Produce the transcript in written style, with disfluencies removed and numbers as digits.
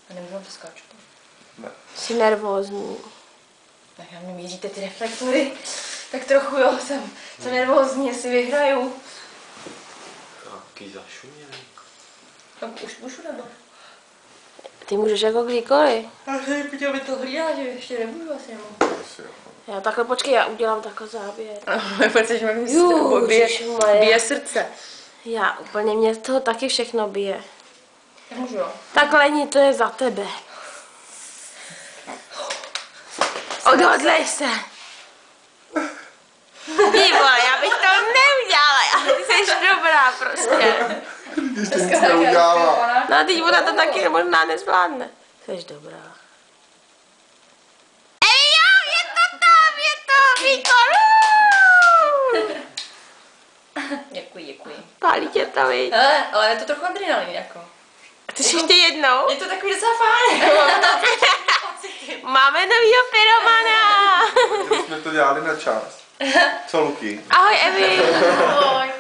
A nemůžu vám přeskáčet. Ne. Jsi nervózní. Tak já mě míříte ty reflektory. Tak trochu jo, jsem nervózní, jestli vyhraju. Jaký zašuměný. Tak už můžu nebo? Ty můžeš jako kdykoliv. Já jsem chtěla by to hlídá, že ještě nebudu asi nebo. Já takhle, počkej, já udělám takhle záběr. Protože mi bije srdce. Já úplně, mě z toho taky všechno bije. Já můžu jo. Tak Leni, to je za tebe. Odhodlej se. Dívala, já bych to neudělala, ale ty jsi dobrá prostě. Když to nic neudělala. No a teď ona to taky možná nezvládne. Jsi dobrá. Ej jo, je to tam, je to výkon. Děkuji. Pálí tě to, viď? Ale je to trochu adrenalin jako. Ty jsi ještě jednou? Je to takový docela fajn. Máme novýho pyromana. My jsme to dělali na čas. Co, Luky? Ahoj, Evi. Ahoj.